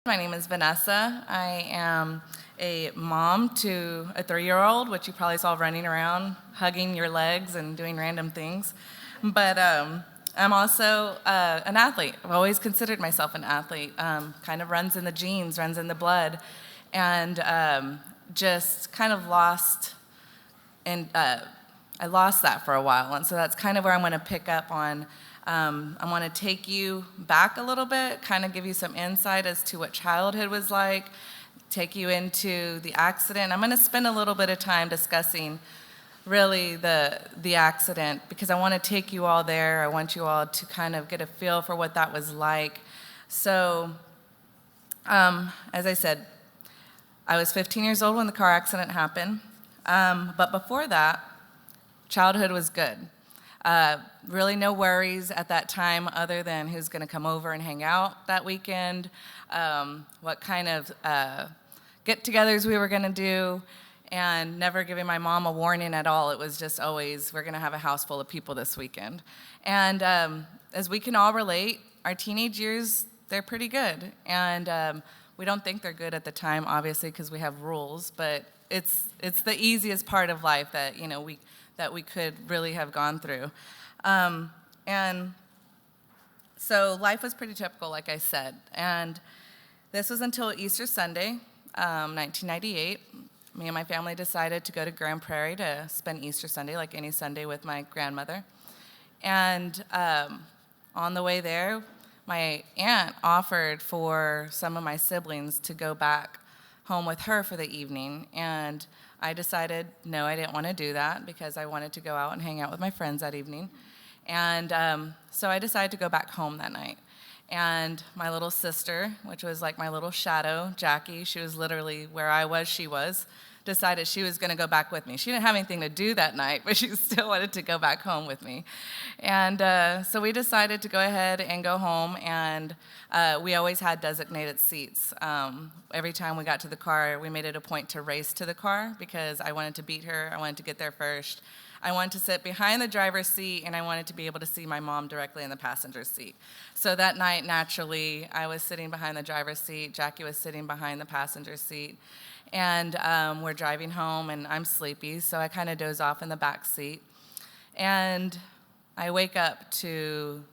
My name is Vanessa. I am a mom to a 3-year-old, which you probably saw running around, hugging your legs and doing random things. But I'm also an athlete. I've always considered myself an athlete. Kind of runs in the genes, runs in the blood, and just kind of lost. And I lost that for a while, and so that's kind of where I'm going to pick up on. I want to take you back a little bit, kind of give you some insight as to what childhood was like, take you into the accident. I'm going to spend a little bit of time discussing really the accident because I want to take you all there. I want you all to kind of get a feel for what that was like. So, as I said, I was 15 years old when the car accident happened, but before that, childhood was good. Really no worries at that time other than who's going to come over and hang out that weekend, what kind of get-togethers we were going to do, and never giving my mom a warning at all. It was just always, we're going to have a house full of people this weekend. And as we can all relate, our teenage years, they're pretty good. And we don't think they're good at the time, obviously, because we have rules, but it's the easiest part of life that, we could really have gone through. And so life was pretty typical, like I said. And this was until Easter Sunday, 1998. Me and my family decided to go to Grand Prairie to spend Easter Sunday, like any Sunday, with my grandmother. And on the way there, my aunt offered for some of my siblings to go back home with her for the evening. And I decided, no, I didn't want to do that because I wanted to go out and hang out with my friends that evening. And so I decided to go back home that night. And my little sister, which was like my little shadow, Jackie, she was literally where I was, she was, decided she was going to go back with me. She didn't have anything to do that night, but she still wanted to go back home with me. And so we decided to go ahead and go home, and we always had designated seats. Every time we got to the car, we made it a point to race to the car because I wanted to beat her. I wanted to get there first. I wanted to sit behind the driver's seat, and I wanted to be able to see my mom directly in the passenger seat. So that night, naturally, I was sitting behind the driver's seat. Jackie was sitting behind the passenger seat. And we're driving home, and I'm sleepy, so I kind of doze off in the back seat. And I wake up to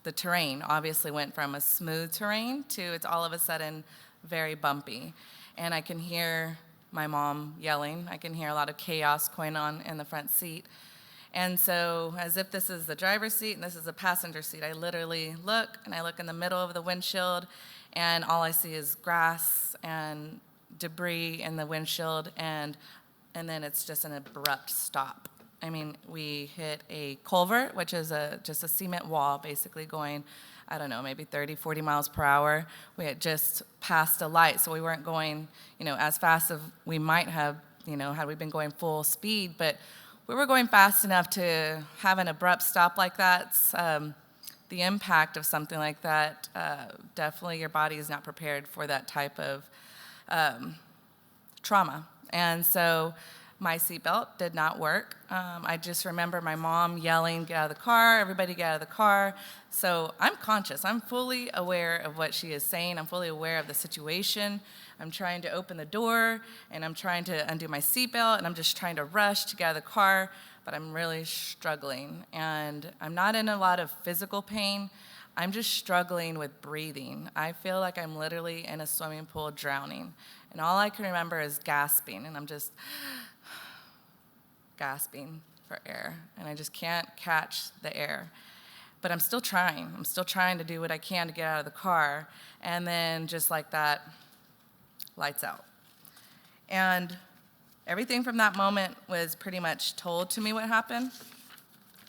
the terrain. Obviously went from a smooth terrain to it's all of a sudden very bumpy. And I can hear my mom yelling. I can hear a lot of chaos going on in the front seat. And so as if this is the driver's seat and this is the passenger seat, I literally look, and I look in the middle of the windshield, and all I see is grass and debris in the windshield, and then it's just an abrupt stop. I mean, we hit a culvert, which is just a cement wall basically going, I don't know, maybe 30, 40 miles per hour. We had just passed a light, so we weren't going, as fast as we might have, had we been going full speed, but we were going fast enough to have an abrupt stop like that. The impact of something like that, definitely your body is not prepared for that type of trauma. And so my seatbelt did not work. I just remember my mom yelling, "Get out of the car, everybody get out of the car." So I'm conscious. I'm fully aware of what she is saying. I'm fully aware of the situation. I'm trying to open the door, and I'm trying to undo my seatbelt, and I'm just trying to rush to get out of the car, but I'm really struggling. And I'm not in a lot of physical pain. I'm just struggling with breathing. I feel like I'm literally in a swimming pool drowning. And all I can remember is gasping, and I'm just gasping for air, and I just can't catch the air. But I'm still trying. I'm still trying to do what I can to get out of the car, and then just like that, lights out. And everything from that moment was pretty much told to me what happened.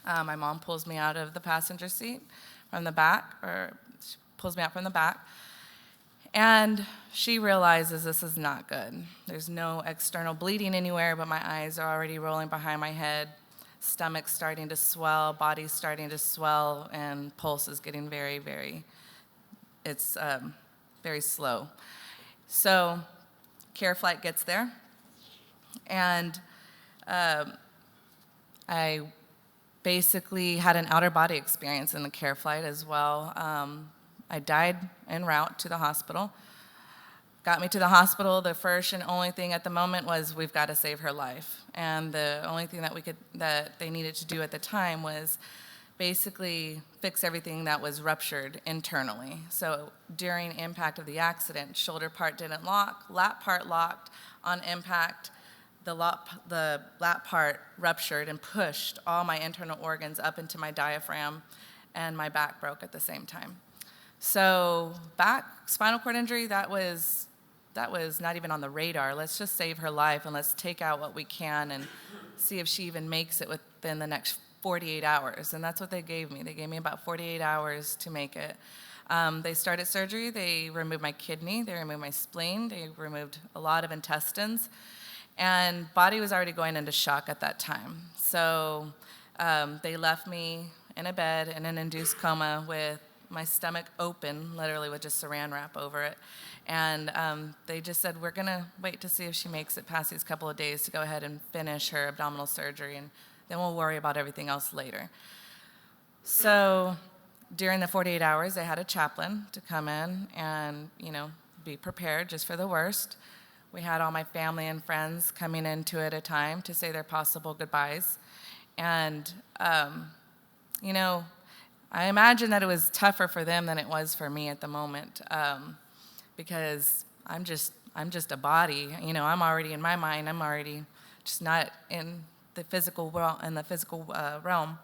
My mom pulls me out of the passenger seat from the back, or she pulls me out from the back, and she realizes this is not good. There's no external bleeding anywhere, but my eyes are already rolling behind my head, stomach's starting to swell, body's starting to swell, and pulse is getting very, very, it's very slow. So care flight gets there, and I basically had an outer body experience in the care flight as well. I died en route to the hospital. got me to the hospital. The first and only thing at the moment was we've got to save her life. And the only thing that they needed to do at the time was basically fix everything that was ruptured internally. So during impact of the accident, shoulder part didn't lock, lat part locked. On impact, the lat part ruptured and pushed all my internal organs up into my diaphragm, and my back broke at the same time. So spinal cord injury, that was not even on the radar. Let's just save her life, and let's take out what we can and see if she even makes it within the next 48 hours. And that's what they gave me. They gave me about 48 hours to make it. They started surgery. They removed my kidney. They removed my spleen. They removed a lot of intestines. And body was already going into shock at that time. So they left me in a bed in an induced coma with my stomach open, literally with just saran wrap over it. And they just said, we're going to wait to see if she makes it past these couple of days to go ahead and finish her abdominal surgery, and then we'll worry about everything else later. So during the 48 hours, they had a chaplain to come in and, be prepared just for the worst. We had all my family and friends coming into it at a time to say their possible goodbyes. And, I imagine that it was tougher for them than it was for me at the moment, because I'm just a body. I'm already in my mind. I'm already just not in the physical realm.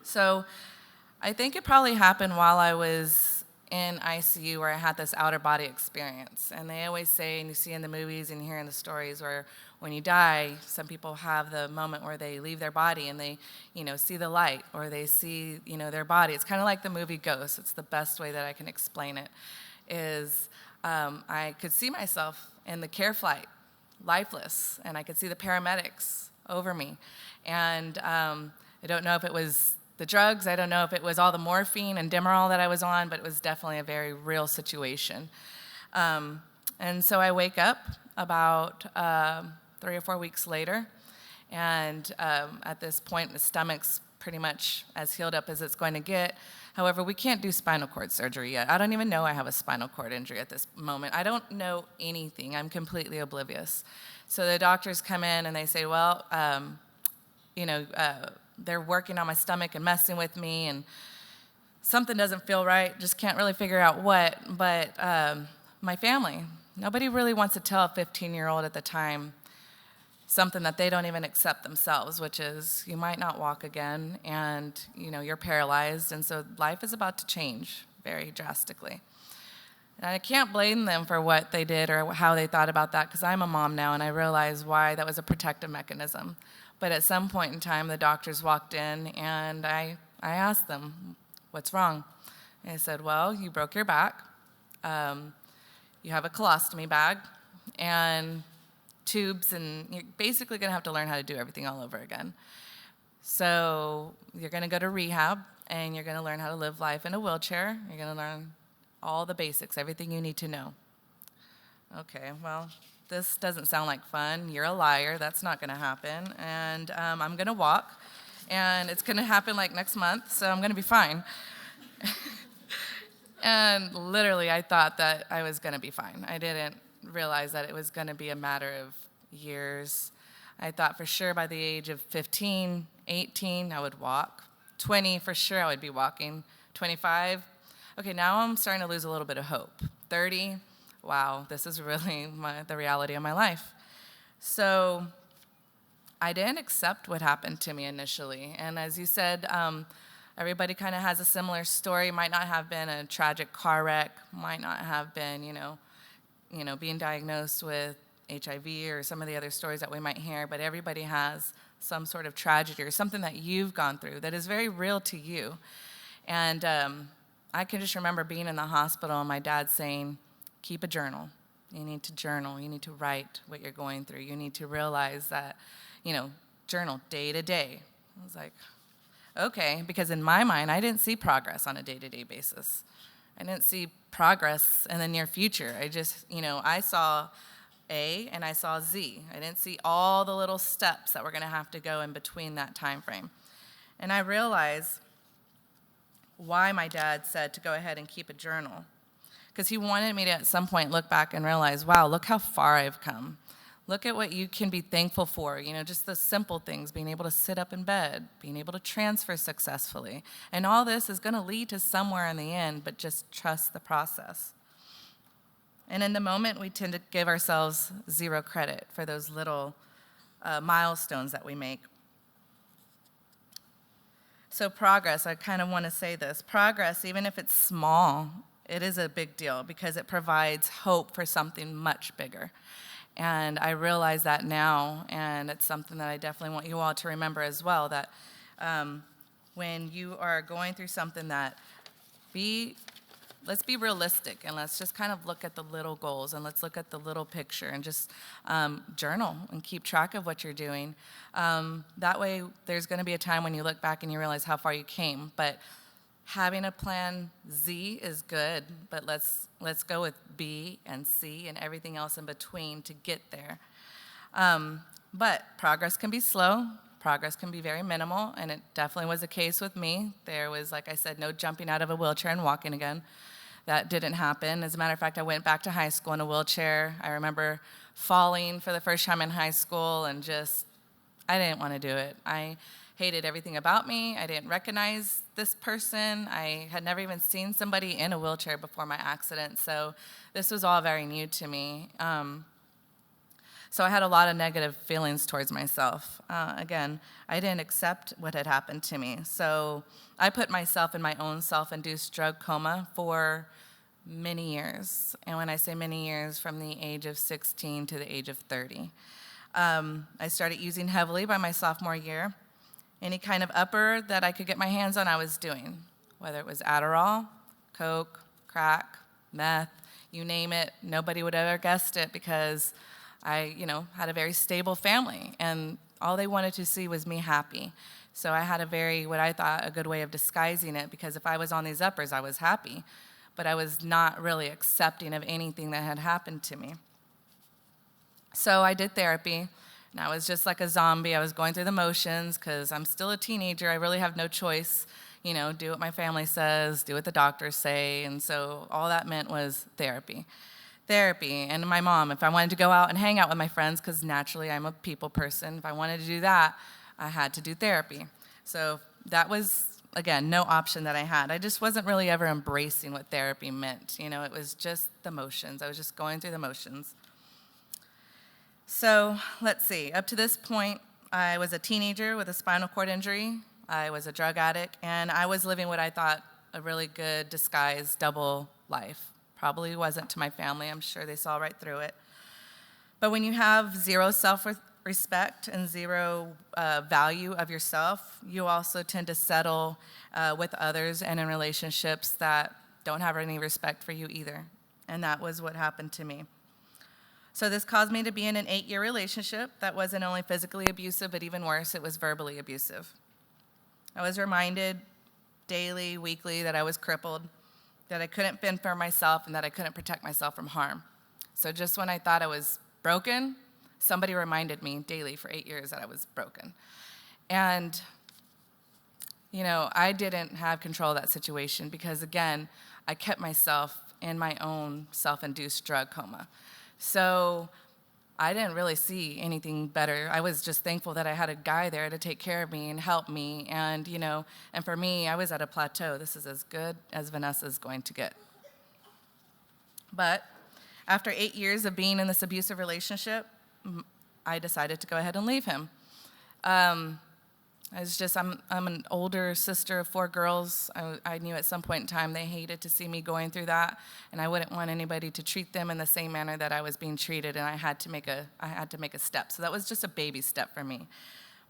So I think it probably happened while I was in ICU, where I had this outer body experience. And they always say, and you see in the movies and hear in the stories, where when you die, some people have the moment where they leave their body and they, see the light, or they see, their body. It's kind of like the movie Ghost. It's the best way that I can explain it, is I could see myself in the care flight, lifeless, and I could see the paramedics over me. And I don't know if it was the drugs, I don't know if it was all the morphine and Demerol that I was on, but it was definitely a very real situation. And so I wake up about 3 or 4 weeks later, and at this point, the stomach's pretty much as healed up as it's going to get. However, we can't do spinal cord surgery yet. I don't even know I have a spinal cord injury at this moment. I don't know anything. I'm completely oblivious. So the doctors come in and they say, well, they're working on my stomach and messing with me, and something doesn't feel right, just can't really figure out what. But my family, nobody really wants to tell a 15-year-old at the time something that they don't even accept themselves, which is you might not walk again, and you're paralyzed, and so life is about to change very drastically. And I can't blame them for what they did or how they thought about that, because I'm a mom now, and I realize why that was a protective mechanism. But at some point in time, the doctors walked in, and I asked them, what's wrong? And they said, well, you broke your back, you have a colostomy bag, and tubes, and you're basically going to have to learn how to do everything all over again. So you're going to go to rehab, and you're going to learn how to live life in a wheelchair. You're going to learn all the basics, everything you need to know. Okay, well, this doesn't sound like fun. You're a liar. That's not going to happen. And I'm going to walk, and it's going to happen like next month, so I'm going to be fine. And literally, I thought that I was going to be fine. I didn't realize that it was going to be a matter of years. I thought for sure by the age of 15, 18, I would walk. 20, for sure I would be walking. 25, okay, now I'm starting to lose a little bit of hope. 30, wow, this is really the reality of my life. So I didn't accept what happened to me initially. And as you said, everybody kind of has a similar story. Might not have been a tragic car wreck, might not have been, being diagnosed with HIV or some of the other stories that we might hear, but everybody has some sort of tragedy or something that you've gone through that is very real to you. And I can just remember being in the hospital and my dad saying, keep a journal. You need to journal. You need to write what you're going through. You need to realize that, journal day to day. I was like, okay, because in my mind, I didn't see progress on a day-to-day basis. I didn't see progress in the near future. I just, I saw A and I saw Z. I didn't see all the little steps that were going to have to go in between that time frame. And I realized why my dad said to go ahead and keep a journal. because he wanted me to at some point look back and realize, wow, look how far I've come. Look at what you can be thankful for, just the simple things, being able to sit up in bed, being able to transfer successfully. And all this is going to lead to somewhere in the end, but just trust the process. And in the moment, we tend to give ourselves zero credit for those little milestones that we make. So progress, I kind of want to say this. Progress, even if it's small, it is a big deal because it provides hope for something much bigger. And I realize that now, and it's something that I definitely want you all to remember as well, that when you are going through something let's be realistic, and let's just kind of look at the little goals, and let's look at the little picture, and just journal and keep track of what you're doing. That way, there's going to be a time when you look back and you realize how far you came. But having a plan Z is good, but let's go with B and C and everything else in between to get there. But progress can be slow. Progress can be very minimal, and it definitely was the case with me. There was, like I said, no jumping out of a wheelchair and walking again. That didn't happen. As a matter of fact, I went back to high school in a wheelchair. I remember falling for the first time in high school and I didn't want to do it. I hated everything about me. I didn't recognize this person. I had never even seen somebody in a wheelchair before my accident, so this was all very new to me. So I had a lot of negative feelings towards myself. Again, I didn't accept what had happened to me. So I put myself in my own self-induced drug coma for many years. And when I say many years, from the age of 16 to the age of 30. I started using heavily by my sophomore year. Any kind of upper that I could get my hands on, I was doing. Whether it was Adderall, Coke, crack, meth, you name it, nobody would have ever guessed it because I, had a very stable family, and all they wanted to see was me happy. So I had what I thought, a good way of disguising it, because if I was on these uppers, I was happy, but I was not really accepting of anything that had happened to me. So I did therapy, and I was just like a zombie. I was going through the motions because I'm still a teenager. I really have no choice, do what my family says, do what the doctors say, and so all that meant was therapy. And my mom, if I wanted to go out and hang out with my friends, because naturally I'm a people person, if I wanted to do that, I had to do therapy. So that was, again, no option that I had. I just wasn't really ever embracing what therapy meant. It was just the motions. I was just going through the motions. So let's see. Up to this point, I was a teenager with a spinal cord injury. I was a drug addict, and I was living what I thought a really good disguised double life. Probably wasn't to my family. I'm sure they saw right through it. But when you have zero self-respect and zero value of yourself, you also tend to settle with others and in relationships that don't have any respect for you either. And that was what happened to me. So this caused me to be in an 8-year relationship that wasn't only physically abusive, but even worse, it was verbally abusive. I was reminded daily, weekly, that I was crippled, that I couldn't fend for myself, and that I couldn't protect myself from harm. So just when I thought I was broken, somebody reminded me daily for 8 years that I was broken. And, I didn't have control of that situation because, again, I kept myself in my own self-induced drug coma. So I didn't really see anything better. I was just thankful that I had a guy there to take care of me and help me. And, and for me, I was at a plateau. This is as good as Vanessa's going to get. But after 8 years of being in this abusive relationship, I decided to go ahead and leave him. I'm an older sister of 4 girls. I knew at some point in time they hated to see me going through that, and I wouldn't want anybody to treat them in the same manner that I was being treated, and I had to make a step. So that was just a baby step for me.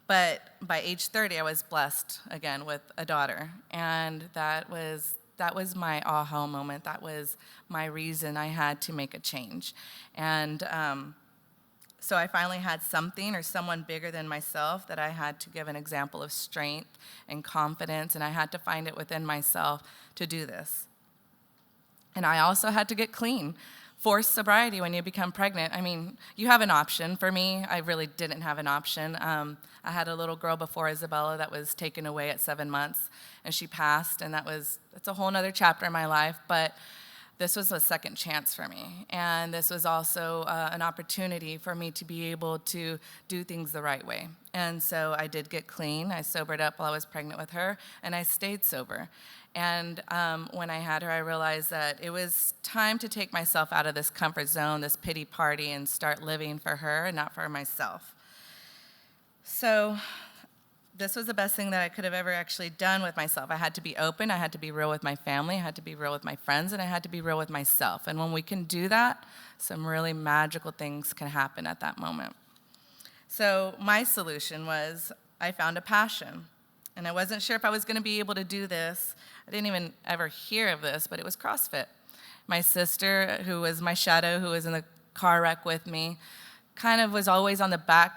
But by age 30, I was blessed again with a daughter, and that was my aha moment. That was my reason I had to make a change. And so I finally had something or someone bigger than myself that I had to give an example of strength and confidence, and I had to find it within myself to do this. And I also had to get clean. Forced sobriety when you become pregnant. I mean, you have an option. For me, I really didn't have an option. I had a little girl before Isabella that was taken away at 7 months, and she passed, and it's a whole other chapter in my life. But this was a second chance for me. And this was also an opportunity for me to be able to do things the right way. And so I did get clean. I sobered up while I was pregnant with her, and I stayed sober. And when I had her, I realized that it was time to take myself out of this comfort zone, this pity party, and start living for her and not for myself. So this was the best thing that I could have ever actually done with myself. I had to be open, I had to be real with my family, I had to be real with my friends, and I had to be real with myself. And when we can do that, some really magical things can happen at that moment. So my solution was I found a passion. And I wasn't sure if I was going to be able to do this. I didn't even ever hear of this, but it was CrossFit. My sister, who was my shadow, who was in the car wreck with me, kind of was always on the back,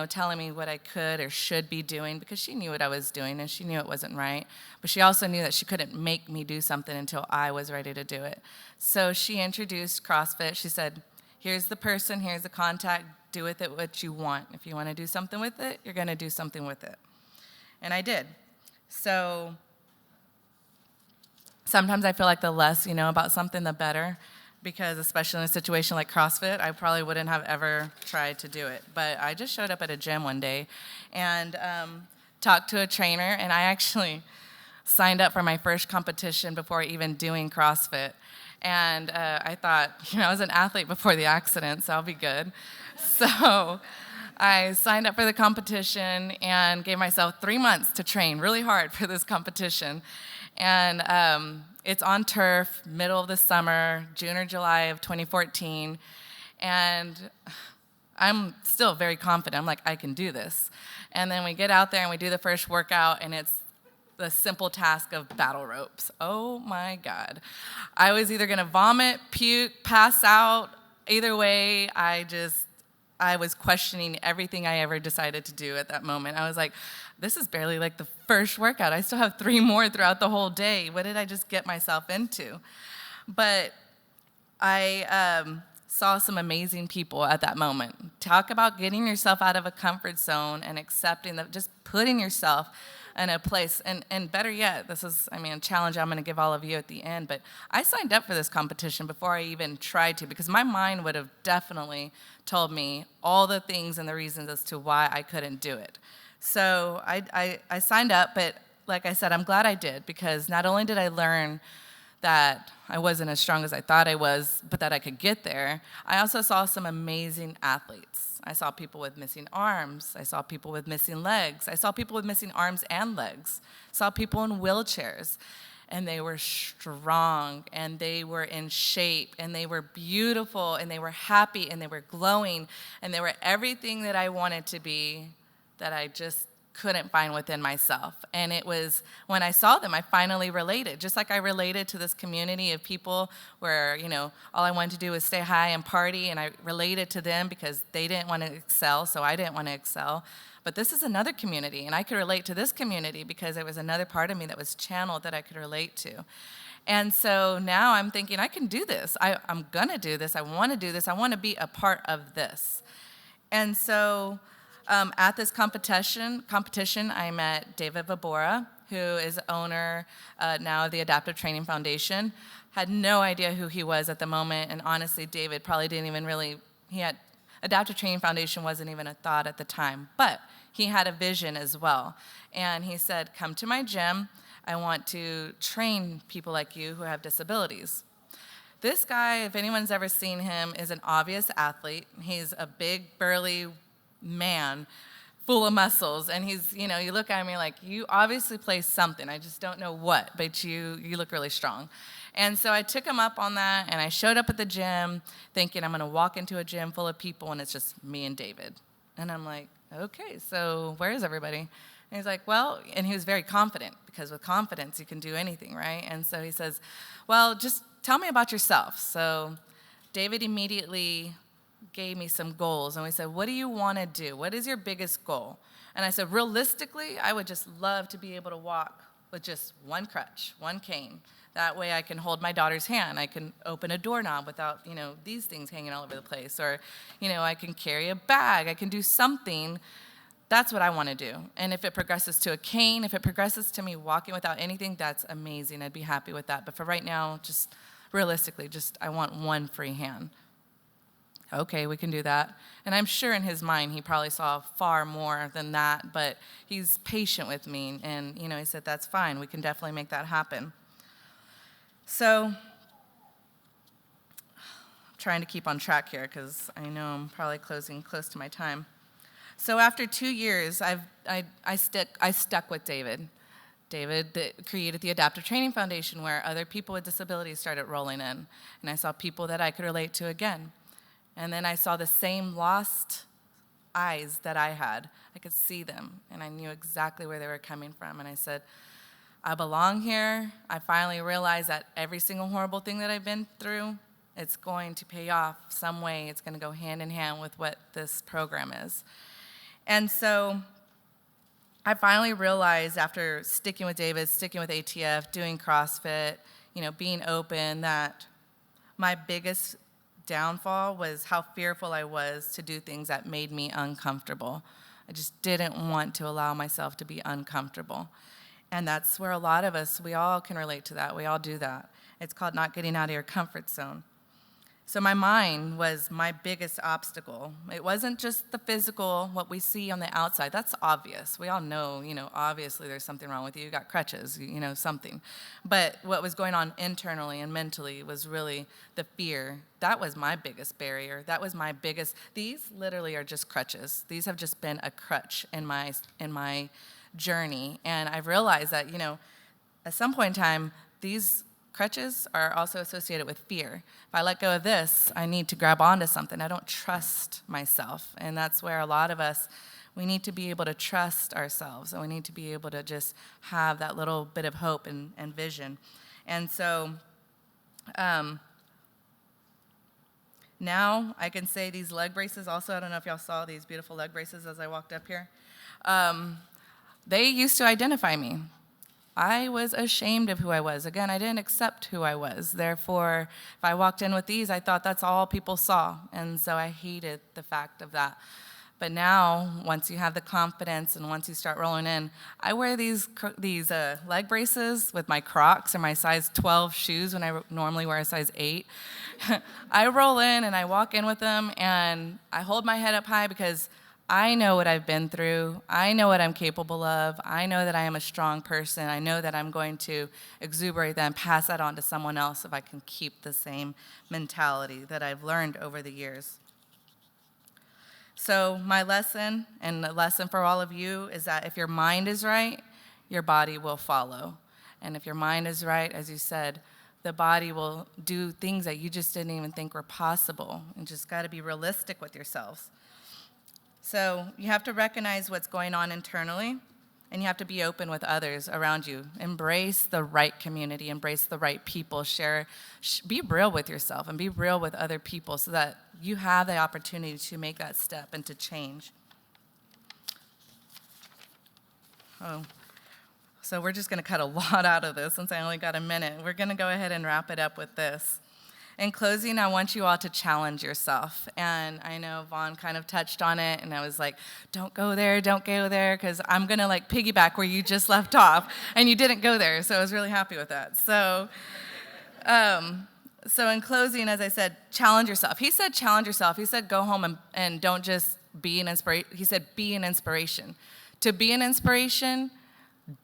telling me what I could or should be doing, because she knew what I was doing and she knew it wasn't right. But she also knew that she couldn't make me do something until I was ready to do it. So she introduced CrossFit. She said, here's the person, here's the contact, do with it what you want. If you want to do something with it, you're going to do something with it. And I did. So sometimes I feel like the less you know about something, the better, because especially in a situation like CrossFit, I probably wouldn't have ever tried to do it. But I just showed up at a gym one day and talked to a trainer, and I actually signed up for my first competition before even doing CrossFit. And I thought, I was an athlete before the accident, so I'll be good. So I signed up for the competition and gave myself 3 months to train really hard for this competition. And it's on turf, middle of the summer, June or July of 2014. And I'm still very confident. I'm like, I can do this. And then we get out there and we do the first workout, and it's the simple task of battle ropes. Oh my God. I was either gonna vomit, puke, pass out. Either way, I was questioning everything I ever decided to do at that moment. I was like, this is barely like the first workout. I still have 3 more throughout the whole day. What did I just get myself into? But I saw some amazing people at that moment. Talk about getting yourself out of a comfort zone and accepting that, just putting yourself in a place. And better yet, this is, a challenge I'm going to give all of you at the end, but I signed up for this competition before I even tried to, because my mind would have definitely told me all the things and the reasons as to why I couldn't do it. So I signed up, but like I said, I'm glad I did, because not only did I learn that I wasn't as strong as I thought I was, but that I could get there, I also saw some amazing athletes. I saw people with missing arms. I saw people with missing legs. I saw people with missing arms and legs. I saw people in wheelchairs. And they were strong, and they were in shape, and they were beautiful, and they were happy, and they were glowing, and they were everything that I wanted to be that I just couldn't find within myself. And it was when I saw them, I finally related, just like I related to this community of people where, all I wanted to do was stay high and party, and I related to them because they didn't want to excel, so I didn't want to excel. But this is another community, and I could relate to this community because there was another part of me that was channeled that I could relate to. And so now I'm thinking, I can do this. I'm going to do this. I want to do this. I want to be a part of this. And so at this competition, I met David Vabora, who is owner now of the Adaptive Training Foundation. Had no idea who he was at the moment, and honestly, David probably didn't even really, Adaptive Training Foundation wasn't even a thought at the time, but he had a vision as well. And he said, come to my gym. I want to train people like you who have disabilities. This guy, if anyone's ever seen him, is an obvious athlete. He's a big, burly man full of muscles. And he's, you look at him, you're like, you obviously play something. I just don't know what, but you look really strong. And so I took him up on that, and I showed up at the gym thinking I'm going to walk into a gym full of people, and it's just me and David. And I'm like, okay, so where is everybody? And he's like, well, and he was very confident, because with confidence, you can do anything, right? And so he says, well, just tell me about yourself. So David immediately gave me some goals, and we said, what do you want to do? What is your biggest goal? And I said, realistically, I would just love to be able to walk with just one crutch, one cane. That way I can hold my daughter's hand. I can open a doorknob without, these things hanging all over the place. Or, I can carry a bag. I can do something. That's what I want to do. And if it progresses to a cane, if it progresses to me walking without anything, that's amazing. I'd be happy with that. But for right now, just realistically, just I want one free hand. Okay, we can do that. And I'm sure in his mind he probably saw far more than that, but he's patient with me, and he said, that's fine, we can definitely make that happen. So, I'm trying to keep on track here because I know I'm probably closing close to my time. So after 2 years, I stuck with David. David created the Adaptive Training Foundation, where other people with disabilities started rolling in, and I saw people that I could relate to again. And then I saw the same lost eyes that I had. I could see them, and I knew exactly where they were coming from. And I said, I belong here. I finally realized that every single horrible thing that I've been through, it's going to pay off some way. It's going to go hand in hand with what this program is. And so I finally realized, after sticking with David, sticking with ATF, doing CrossFit, being open, that my biggest downfall was how fearful I was to do things that made me uncomfortable. I just didn't want to allow myself to be uncomfortable. And that's where a lot of us, we all can relate to that. We all do that. It's called not getting out of your comfort zone. So my mind was my biggest obstacle. It wasn't just the physical, what we see on the outside. That's obvious. We all know, obviously there's something wrong with you. You got crutches, something. But what was going on internally and mentally was really the fear. That was my biggest barrier. That was my biggest. These literally are just crutches. These have just been a crutch in my journey. And I've realized that, at some point in time, these crutches are also associated with fear. If I let go of this, I need to grab onto something. I don't trust myself. And that's where a lot of us, we need to be able to trust ourselves, and we need to be able to just have that little bit of hope and vision. And so now I can say these leg braces also, I don't know if y'all saw these beautiful leg braces as I walked up here. They used to identify me. I was ashamed of who I was. Again, I didn't accept who I was. Therefore, if I walked in with these, I thought that's all people saw. And so I hated the fact of that. But now, once you have the confidence and once you start rolling in, I wear these leg braces with my Crocs or my size 12 shoes when I normally wear a size 8. I roll in and I walk in with them, and I hold my head up high because I know what I've been through. I know what I'm capable of. I know that I am a strong person. I know that I'm going to exuberate that and pass that on to someone else if I can keep the same mentality that I've learned over the years. So my lesson, and the lesson for all of you, is that if your mind is right, your body will follow. And if your mind is right, as you said, the body will do things that you just didn't even think were possible. You just got to be realistic with yourselves. So you have to recognize what's going on internally, and you have to be open with others around you. Embrace the right community, embrace the right people, be real with yourself and be real with other people so that you have the opportunity to make that step and to change. So we're just gonna cut a lot out of this since I only got a minute. We're gonna go ahead and wrap it up with this. In closing, I want you all to challenge yourself. And I know Vaughn kind of touched on it, and I was like, don't go there, because I'm going to piggyback where you just left off, and you didn't go there, so I was really happy with that. So in closing, as I said, challenge yourself. He said challenge yourself. He said go home and don't just be an inspiration. He said be an inspiration. To be an inspiration,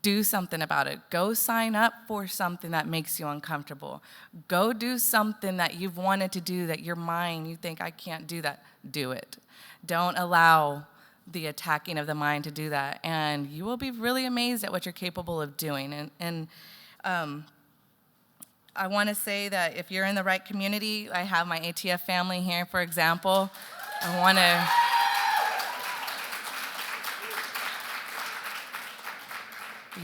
do something about it. Go sign up for something that makes you uncomfortable. Go do something that you've wanted to do that your mind, you think, I can't do that. Do it. Don't allow the attacking of the mind to do that. And you will be really amazed at what you're capable of doing. And I want to say that if you're in the right community, I have my ATF family here, for example. I want to...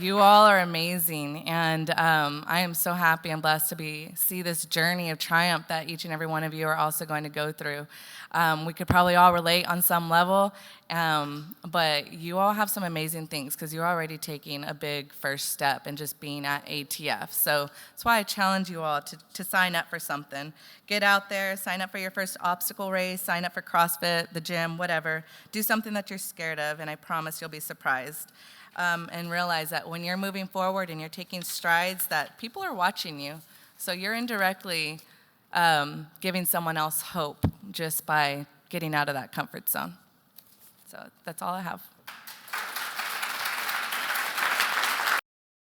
You all are amazing, and I am so happy and blessed to see this journey of triumph that each and every one of you are also going to go through. We could probably all relate on some level, but you all have some amazing things because you're already taking a big first step in just being at ATF. So that's why I challenge you all to sign up for something. Get out there, sign up for your first obstacle race, sign up for CrossFit, the gym, whatever. Do something that you're scared of, and I promise you'll be surprised. And realize that when you're moving forward and you're taking strides, that people are watching you. So you're indirectly giving someone else hope just by getting out of that comfort zone. So that's all I have.